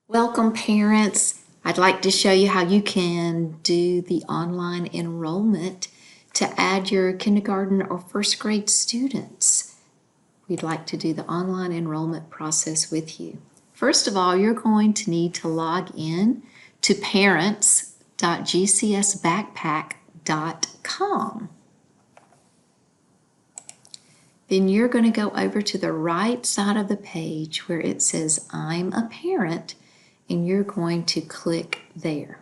Welcome, parents. I'd like to show you how you can do the online enrollment to add your kindergarten or first grade students. We'd like to do the online enrollment process with you. First of all, you're going to need to log in to parents.gcsbackpack.com. Then you're going to go over to the right side of the page where it says I'm a parent, and you're going to click there.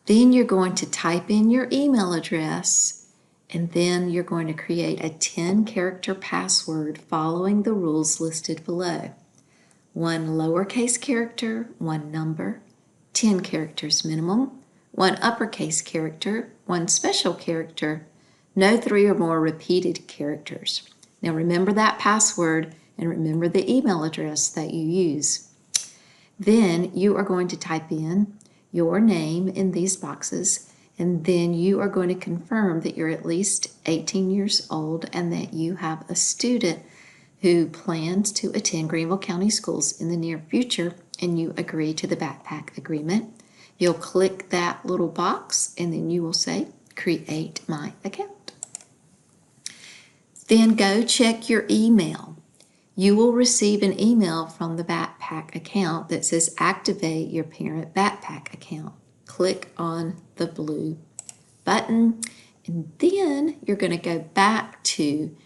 Then you're going to type in your email address, and then you're going to create a 10-character password following the rules listed below. 1 lowercase character, 1 number, 10 characters minimum, 1 uppercase character, 1 special character, no 3 or more repeated characters. Now remember that password and remember the email address that you use. Then you are going to type in your name in these boxes, and then you are going to confirm that you're at least 18 years old and that you have a student who plans to attend Greenville County Schools in the near future, and you agree to the backpack agreement. You'll click that little box and then you will say, create my account. Then go check your email. You will receive an email from the backpack account that says activate your parent backpack account. Click on the blue button, and then you're going to go back to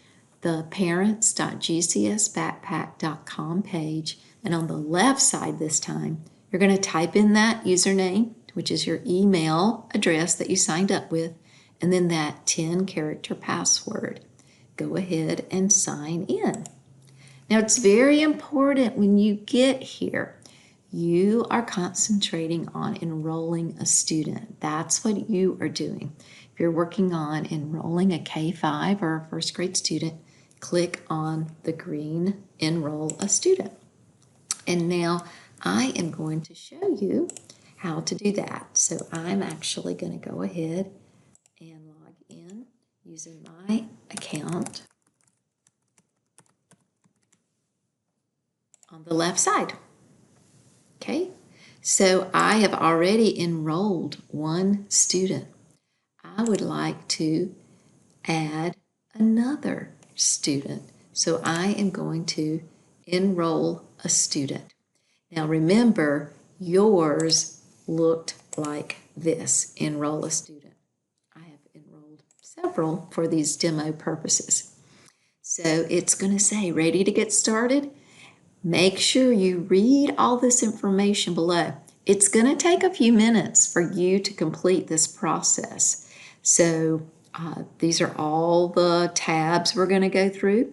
the parents.gcsbackpack.com page, and on the left side this time, you're going to type in that username, which is your email address that you signed up with, and then that 10-character password. Go ahead and sign in. Now, it's very important when you get here, you are concentrating on enrolling a student. That's what you are doing. If you're working on enrolling a K-5 or a first grade student, click on the green Enroll a Student. And now I am going to show you how to do that. So I'm actually going to go ahead and log in using my account on the left side. Okay, so I have already enrolled 1 student. I would like to add another student. So I am going to enroll a student. Now remember, yours looked like this, enroll a student. I have enrolled several for these demo purposes. So it's going to say ready to get started. Make sure you read all this information below. It's going to take a few minutes for you to complete this process. So these are all the tabs we're going to go through.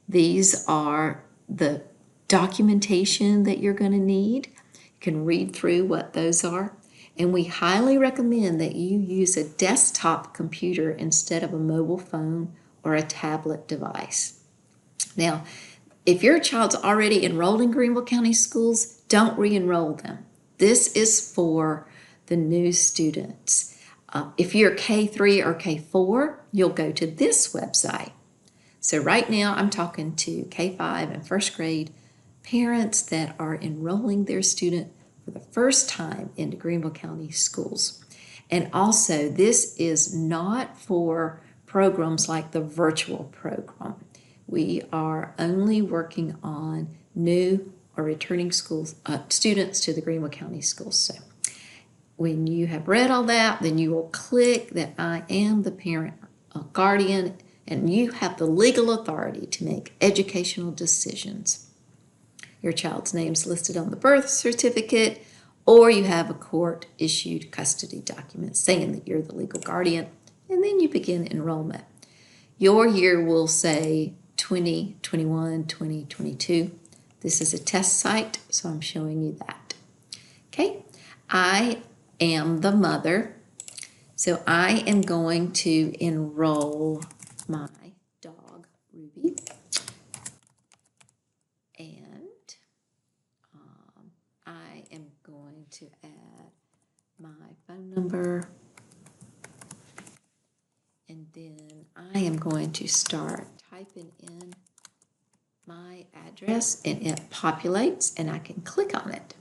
These are the documentation that you're going to need. You can read through what those are. And we highly recommend that you use a desktop computer instead of a mobile phone or a tablet device. Now, if your child's already enrolled in Greenville County Schools, don't re-enroll them. This is for the new students. If you're K3 or K4, you'll go to this website. So right now I'm talking to K5 and first grade parents that are enrolling their student for the first time into Greenville County Schools. And also, this is not for programs like the virtual program. We are only working on new or returning students to the Greenville County Schools. So when you have read all that, then you will click that I am the parent or guardian, and you have the legal authority to make educational decisions. Your child's name is listed on the birth certificate, or you have a court-issued custody document saying that you're the legal guardian, and then you begin enrollment. Your year will say 2021, 2022. This is a test site, so I'm showing you that. Okay, I am the mother, so I am going to enroll my dog, Ruby, and I am going to add my phone number, and then I am going to start typing in my address address, and it populates, and I can click on it.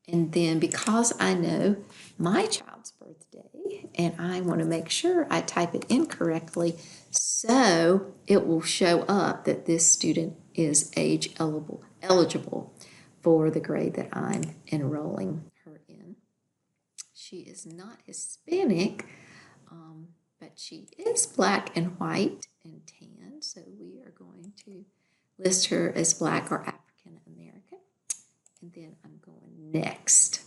And then because I know my child's birthday, and I want to make sure I type it in correctly, so it will show up that this student is age eligible for the grade that I'm enrolling her in. She is not Hispanic, but she is black and white and tan, so we are going to list her as black or African American. And then I'm going next.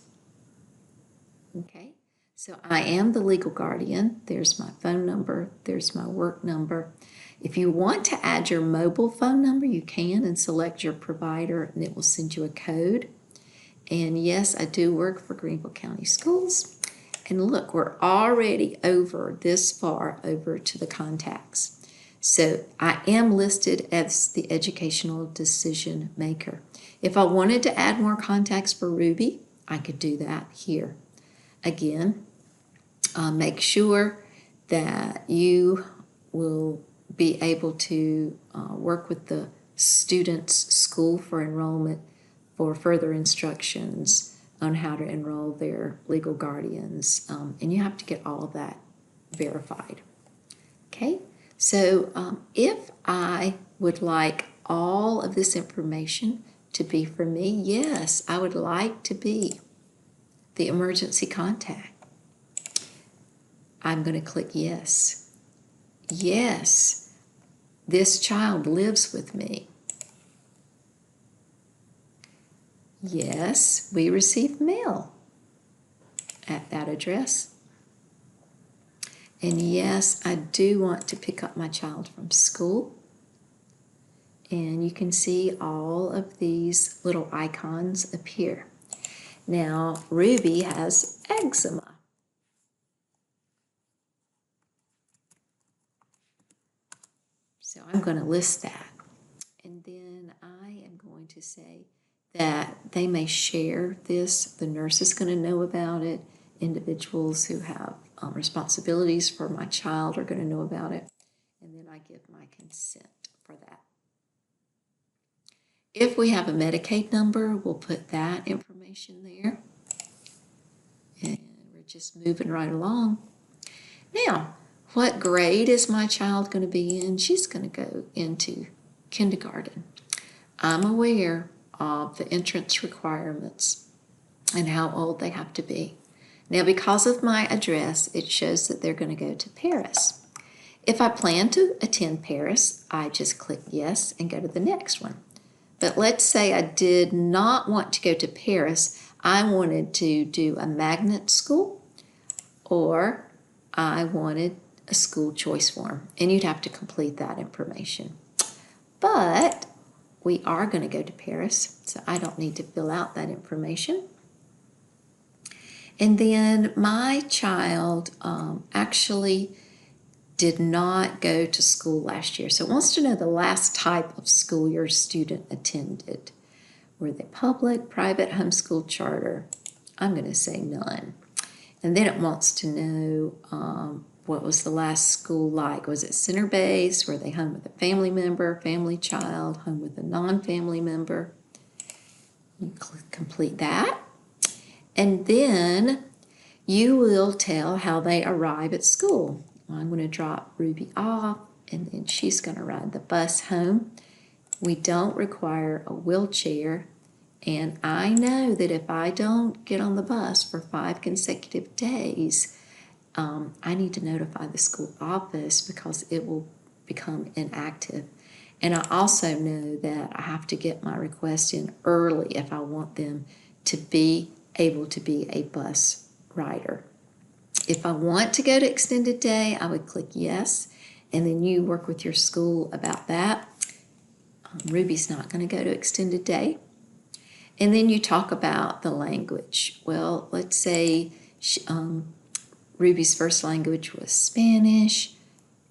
Okay, so I am the legal guardian. There's my phone number. There's my work number. If you want to add your mobile phone number, you can and select your provider, and it will send you a code. And yes, I do work for Greenville County Schools. And look, we're already over this far over to the contacts. So I am listed as the educational decision maker. If I wanted to add more contacts for Ruby, I could do that here. Again, make sure that you will be able to work with the student's school for enrollment for further instructions on how to enroll their legal guardians, and you have to get all of that verified. Okay, so if I would like all of this information to be for me, yes, I would like to be the emergency contact. I'm going to click yes. Yes, this child lives with me. Yes, we received mail at that address. And yes, I do want to pick up my child from school. And you can see all of these little icons appear. Now, Ruby has eczema. So I'm going to list that. And then I am going to say that they may share this. The nurse is going to know about it. Individuals who have responsibilities for my child are going to know about it. And then I give my consent for that. If we have a Medicaid number, we'll put that information there. And we're just moving right along. Now, what grade is my child going to be in? She's going to go into kindergarten. I'm aware of the entrance requirements and how old they have to be. Now, because of my address, it shows that they're going to go to Paris. If I plan to attend Paris, I just click yes and go to the next one. But let's say I did not want to go to Paris. I wanted to do a magnet school, or I wanted a school choice form, and you'd have to complete that information. But we are going to go to Paris, so I don't need to fill out that information. And then my child actually did not go to school last year. So it wants to know the last type of school your student attended. Were they public, private, homeschool, charter? I'm going to say none. And then it wants to know what was the last school like. Was it center-based? Were they home with a family member, family child, home with a non-family member? You complete that. And then you will tell how they arrive at school. Well, I'm going to drop Ruby off, and then she's going to ride the bus home. We don't require a wheelchair, and I know that if I don't get on the bus for 5 consecutive days, I need to notify the school office because it will become inactive. And I also know that I have to get my request in early if I want them to be able to be a bus rider. If I want to go to extended day, I would click yes, and then you work with your school about that. Ruby's not going to go to extended day. And then you talk about the language. Well, let's say Ruby's first language was Spanish,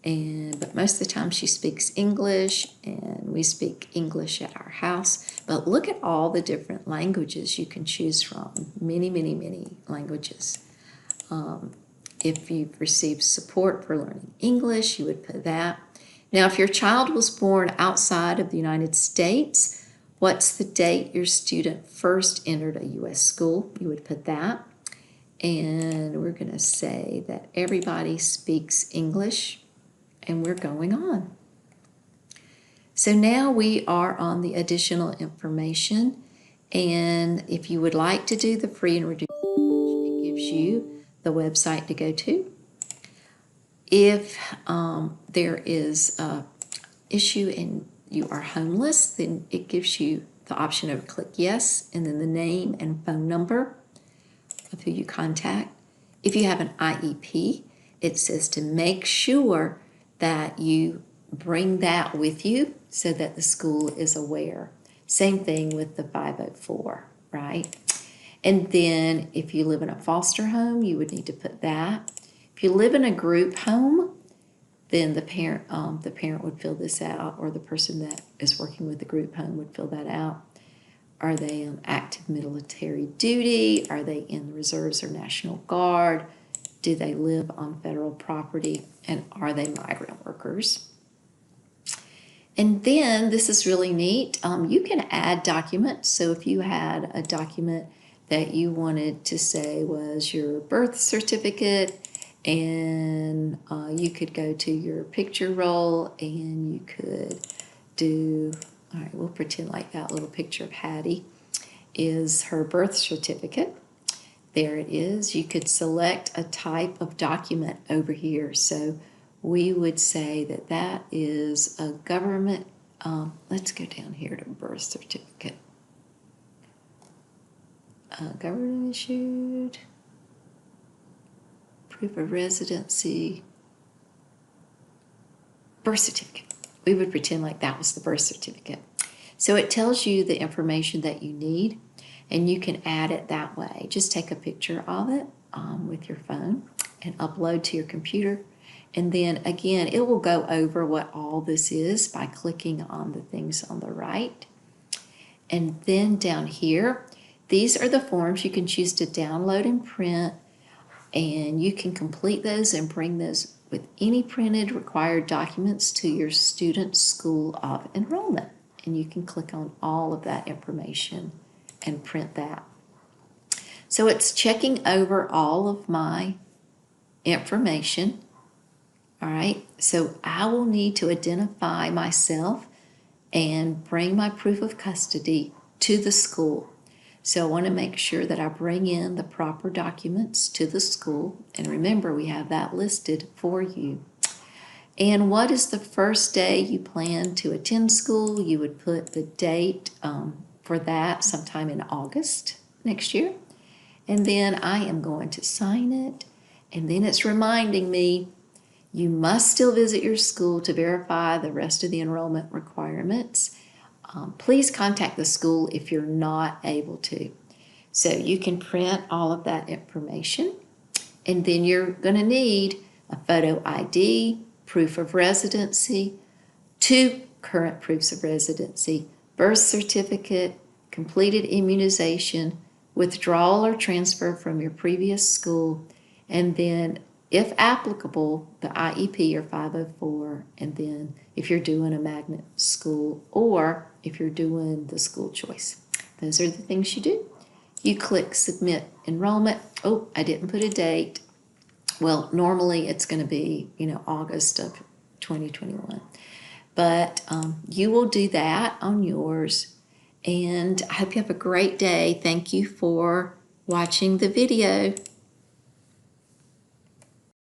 but most of the time she speaks English, and we speak English at our house. But look at all the different languages you can choose from. Many, many, many languages. If you've received support for learning English, you would put that. Now, if your child was born outside of the United States, what's the date your student first entered a U.S. school? You would put that. And we're going to say that everybody speaks English, and we're going on. So now we are on the additional information, and if you would like to do the free and reduced, it gives you the website to go to. If there is an issue and you are homeless, then it gives you the option of click yes, and then the name and phone number of who you contact. If you have an IEP, it says to make sure that you bring that with you so that the school is aware. Same thing with the 504, right? And then if you live in a foster home, you would need to put that. If you live in a group home, then the parent would fill this out, or the person that is working with the group home would fill that out. Are they on active military duty? Are they in the reserves or National Guard? Do they live on federal property? And are they migrant workers? And then this is really neat. You can add documents. So if you had a document that you wanted to say was your birth certificate, and you could go to your picture roll and you could do, all right, we'll pretend like that little picture of Hattie is her birth certificate. There it is. You could select a type of document over here. So we would say that that is a government, let's go down here to birth certificate. Government issued, proof of residency, birth certificate. We would pretend like that was the birth certificate. So it tells you the information that you need, and you can add it that way. Just take a picture of it with your phone and upload to your computer. And then again, it will go over what all this is by clicking on the things on the right. And then down here, these are the forms you can choose to download and print, and you can complete those and bring those with any printed required documents to your student's school of enrollment. And you can click on all of that information and print that. So it's checking over all of my information. All right, so I will need to identify myself and bring my proof of custody to the school. So I want to make sure that I bring in the proper documents to the school. And remember, we have that listed for you. And what is the first day you plan to attend school? You would put the date for that sometime in August next year. And then I am going to sign it. And then it's reminding me you must still visit your school to verify the rest of the enrollment requirements. Please contact the school if you're not able to. So you can print all of that information. And then you're going to need a photo ID, proof of residency, 2 current proofs of residency, birth certificate, completed immunization, withdrawal or transfer from your previous school, and then, if applicable, the IEP or 504, and then if you're doing a magnet school or if you're doing the school choice. Those are the things you do. You click Submit Enrollment. Oh, I didn't put a date. Well, normally it's going to be, August of 2021. But you will do that on yours. And I hope you have a great day. Thank you for watching the video.